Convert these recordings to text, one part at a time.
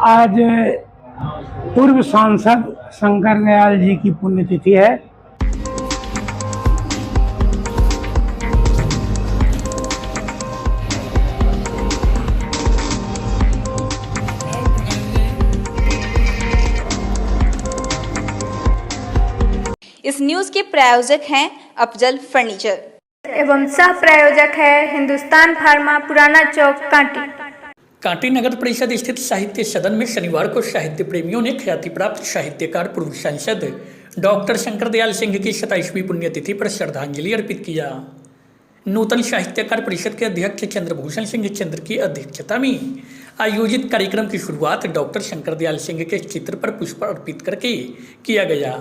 आज पूर्व सांसद शंकर दयाल जी की पुण्यतिथि है। इस न्यूज के प्रायोजक हैं अफजल फर्नीचर एवं सह प्रायोजक है हिंदुस्तान फार्मा, पुराना चौक, कांटी। कांटी नगर परिषद स्थित साहित्य सदन में शनिवार को साहित्य प्रेमियों ने ख्याति प्राप्त साहित्यकार पूर्व सांसद डॉक्टर शंकर दयाल सिंह की 27वीं पुण्यतिथि पर श्रद्धांजलि अर्पित किया। नूतन साहित्यकार परिषद के अध्यक्ष चंद्रभूषण सिंह चंद्र की अध्यक्षता में आयोजित कार्यक्रम की शुरुआत डॉक्टर शंकर दयाल सिंह के चित्र पर पुष्प अर्पित करके किया गया,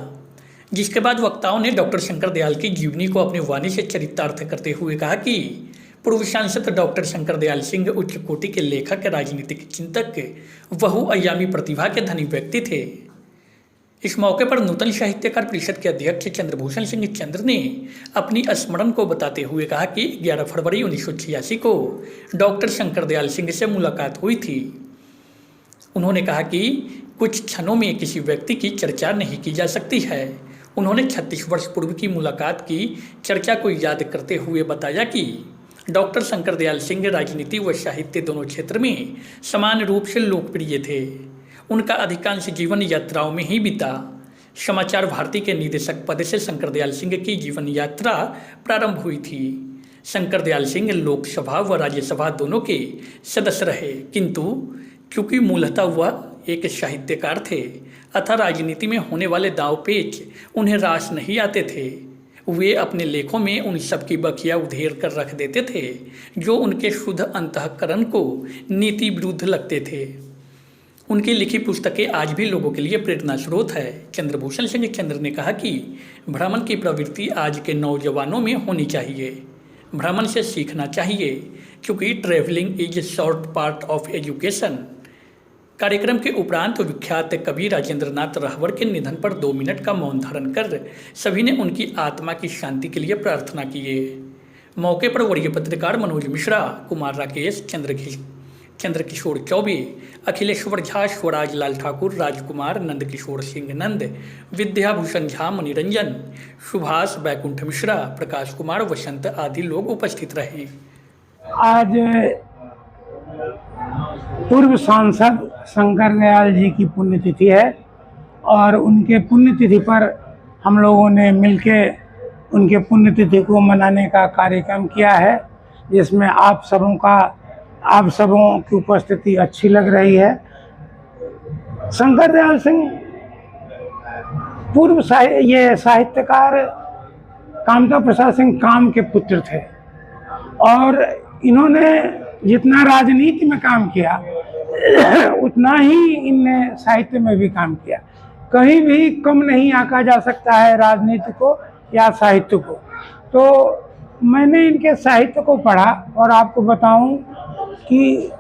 जिसके बाद वक्ताओं ने डॉक्टर शंकर दयाल की जीवनी को अपनी वाणी से चरितार्थ करते हुए कहा कि पूर्व सांसद डॉक्टर शंकर दयाल सिंह उच्च कोटि के लेखक, राजनीतिक चिंतक, बहुआयामी प्रतिभा के धनी व्यक्ति थे। इस मौके पर नूतन साहित्यकार परिषद के अध्यक्ष चंद्रभूषण सिंह चंद्र ने अपनी स्मरण को बताते हुए कहा कि 11 फरवरी 1986 को डॉक्टर शंकर दयाल सिंह से मुलाकात हुई थी। उन्होंने कहा कि कुछ क्षणों में किसी व्यक्ति की चर्चा नहीं की जा सकती है। उन्होंने 36 वर्ष पूर्व की मुलाकात की चर्चा को याद करते हुए बताया कि डॉक्टर शंकर दयाल सिंह राजनीति व साहित्य दोनों क्षेत्र में समान रूप से लोकप्रिय थे। उनका अधिकांश जीवन यात्राओं में ही बीता। समाचार भारती के निदेशक पद से शंकर दयाल सिंह की जीवन यात्रा प्रारंभ हुई थी। शंकर दयाल सिंह लोकसभा व राज्यसभा दोनों के सदस्य रहे, किंतु क्योंकि मूलतः वह एक साहित्यकार थे अतः राजनीति में होने वाले दांव पेच उन्हें रास नहीं आते थे। वे अपने लेखों में उन सब की बखिया उधेड़ कर रख देते थे जो उनके शुद्ध अंतःकरण को नीति विरुद्ध लगते थे। उनकी लिखी पुस्तकें आज भी लोगों के लिए प्रेरणा स्रोत है। चंद्रभूषण सिंह चंद्र ने कहा कि भ्रमण की प्रवृत्ति आज के नौजवानों में होनी चाहिए। भ्रमण से सीखना चाहिए क्योंकि travelling is short part of education. कार्यक्रम के उपरांत विख्यात कवि राजेंद्र नाथ रहवर के निधन पर 2 मिनट का मौन धारण कर सभी ने उनकी आत्मा की शांति के लिए प्रार्थना किए। मौके पर वरीय पत्रकार मनोज मिश्रा, कुमार राकेश, चंद्रकिशोर चौबे, अखिलेश्वर झा, स्वराज लाल ठाकुर, राजकुमार, नंदकिशोर सिंह नंद, विद्याभूषण झा, मणिरंजन, सुभाष, बैकुंठ मिश्रा, प्रकाश कुमार, वसंत आदि लोग उपस्थित रहे। आज पूर्व सांसद शंकर दयाल जी की पुण्यतिथि है और उनके पुण्यतिथि पर हम लोगों ने मिलके उनके पुण्यतिथि को मनाने का कार्यक्रम किया है, जिसमें आप सबों की उपस्थिति अच्छी लग रही है। शंकर दयाल सिंह पूर्व साहित्यकार कामता प्रसाद सिंह काम के पुत्र थे और इन्होंने जितना राजनीति में काम किया उतना ही इनने साहित्य में भी काम किया। कहीं भी कम नहीं आंका जा सकता है राजनीति को या साहित्य को। तो मैंने इनके साहित्य को पढ़ा और आपको बताऊं कि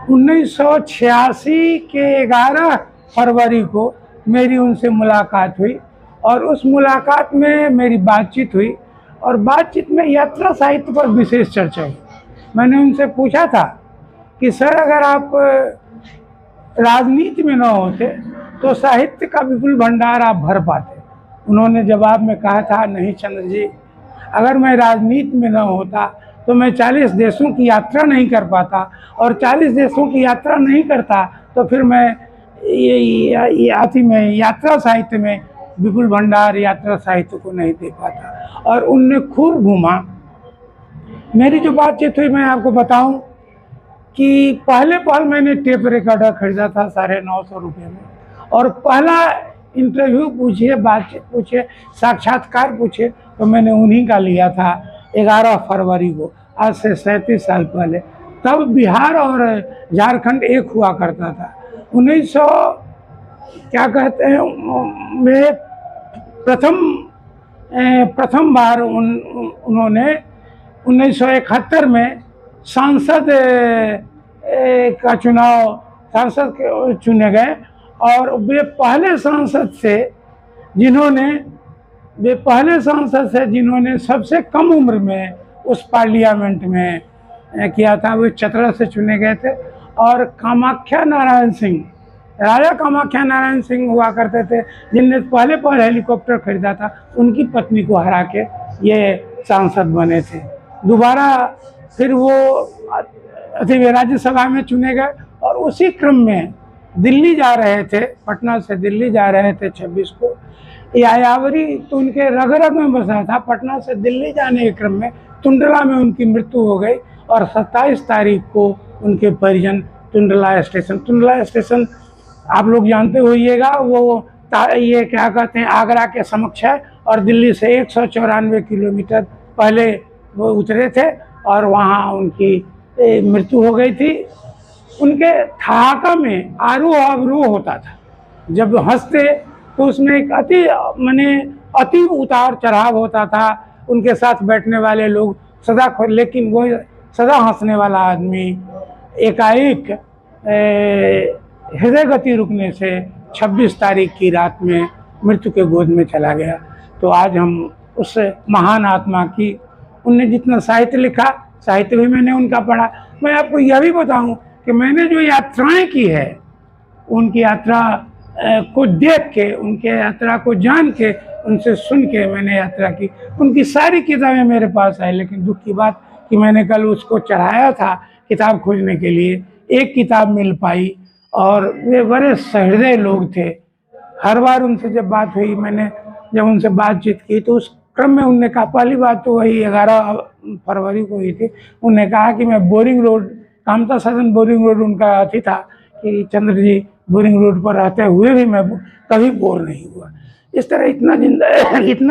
1986 के 11 फरवरी को मेरी उनसे मुलाकात हुई और उस मुलाकात में मेरी बातचीत हुई और बातचीत में यात्रा साहित्य पर विशेष चर्चा हुई। मैंने उनसे पूछा था कि सर, अगर आप राजनीति में न होते तो साहित्य का विपुल भंडार आप भर पाते। उन्होंने जवाब में कहा था, नहीं चंद्र जी, अगर मैं राजनीति में न होता तो मैं 40 देशों की यात्रा नहीं कर पाता और 40 देशों की यात्रा नहीं करता तो फिर मैं यात्रा साहित्य में विपुल भंडार यात्रा साहित्य को नहीं दे पाता। और उनने खूब घूमा। मेरी जो बातचीत हुई मैं आपको बताऊं कि पहले मैंने टेप रिकॉर्डर खरीदा था 950 रुपये में और पहला इंटरव्यू पूछिए, बातचीत पूछिए, साक्षात्कार पूछिए तो मैंने उन्हीं का लिया था 11 फरवरी को, आज से 37 साल पहले। तब बिहार और झारखंड एक हुआ करता था। 1900 क्या कहते हैं में प्रथम बार उन्होंने 1971 में सांसद चुने गए और वे पहले सांसद से जिन्होंने सबसे कम उम्र में उस पार्लियामेंट में किया था। वे चतरा से चुने गए थे और कामाख्या नारायण सिंह राजा कामाख्या नारायण सिंह हुआ करते थे, जिनने पहले हेलीकॉप्टर खरीदा था, उनकी पत्नी को हरा के ये सांसद बने थे। दोबारा फिर वो राज्यसभा में चुने गए और उसी क्रम में दिल्ली जा रहे थे, पटना से दिल्ली जा रहे थे 26 को। यायावरी तो उनके रग रग में बसा था। पटना से दिल्ली जाने के क्रम में टुंडला में उनकी मृत्यु हो गई और 27 तारीख को उनके परिजन टुंडला स्टेशन आप लोग जानते होइएगा, वो ये क्या कहते हैं, आगरा के समक्ष है और दिल्ली से 194 किलोमीटर पहले वो उतरे थे और वहाँ उनकी मृत्यु हो गई थी। उनके ठहाका में आरोह अवरोह होता था। जब हंसते तो उसमें एक अति उतार चढ़ाव होता था। उनके साथ बैठने वाले लोग लेकिन वो सदा हंसने वाला आदमी एकाएक हृदय गति रुकने से 26 तारीख की रात में मृत्यु के गोद में चला गया। तो आज हम उस महान आत्मा की, उनने जितना साहित्य लिखा, साहित्य भी मैंने उनका पढ़ा। मैं आपको यह भी बताऊं कि मैंने जो यात्राएं की है, उनकी यात्रा को देख के, उनके यात्रा को जान के, उनसे सुन के मैंने यात्रा की। उनकी सारी किताबें मेरे पास है, लेकिन दुख की बात कि मैंने कल उसको चढ़ाया था किताब खोजने के लिए, एक किताब मिल पाई और वे बड़े सहृदय लोग थे। हर बार उनसे जब बात हुई, मैंने जब उनसे बातचीत की तो उस क्रम में उनने कहा, पहली बात तो वही 11 फरवरी को हुई थी, उन्होंने कहा कि मैं बोरिंग रोड, कामता सदन बोरिंग रोड उनका अथी था कि चंद्र जी बोरिंग रोड पर रहते हुए भी मैं कभी बोर नहीं हुआ। इस तरह इतना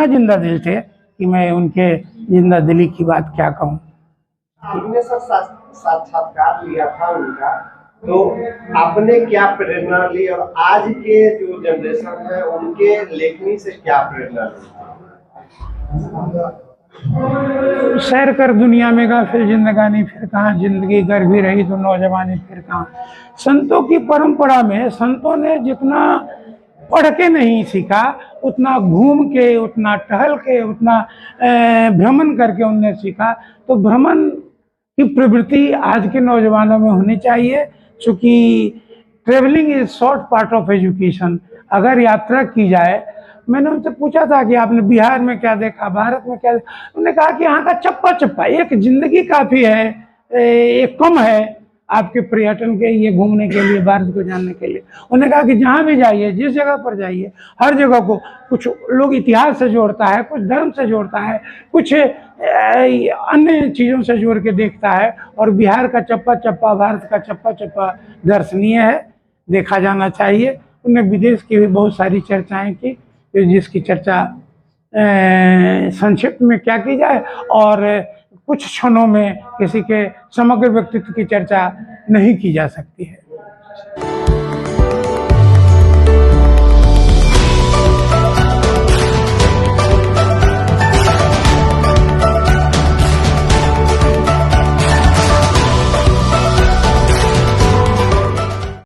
जिंदा दिल थे कि मैं उनके जिंदा दिली की बात क्या कहूँ। आपने सर साक्षात्कार लिया था उनका, तो आपने क्या प्रेरणा ली और आज के जो जनरेशन है उनके लेखनी से क्या प्रेरणा ली? सैर कर दुनिया में गाफिल जिंदगानी, फिर कहाँ जिंदगी गर भी रही तो नौजवानी फिर कहाँ। संतों की परंपरा में संतों ने जितना पढ़ के नहीं सीखा, उतना घूम के, उतना टहल के, उतना भ्रमण करके उनने सीखा। तो भ्रमण की प्रवृत्ति आज के नौजवानों में होनी चाहिए, क्योंकि travelling is short part of education. अगर यात्रा की जाए, मैंने उनसे पूछा था कि आपने बिहार में क्या देखा, भारत में क्या देखा। उन्होंने कहा कि यहाँ का चप्पा चप्पा, एक जिंदगी काफ़ी है, एक कम है आपके पर्यटन के, ये घूमने के लिए, भारत को जानने के लिए। उन्होंने कहा कि जहाँ भी जाइए, जिस जगह पर जाइए, हर जगह को कुछ लोग इतिहास से जोड़ता है, कुछ धर्म से जोड़ता है, कुछ अन्य चीज़ों से जोड़ के देखता है। और बिहार का चप्पा चप्पा, भारत का चप्पा चप्पा दर्शनीय है, देखा जाना चाहिए। उन्होंने विदेश की भी बहुत सारी चर्चाएँ की, जिसकी चर्चा संक्षिप्त में क्या की जाए, और कुछ क्षणों में किसी के समग्र व्यक्तित्व की चर्चा नहीं की जा सकती है।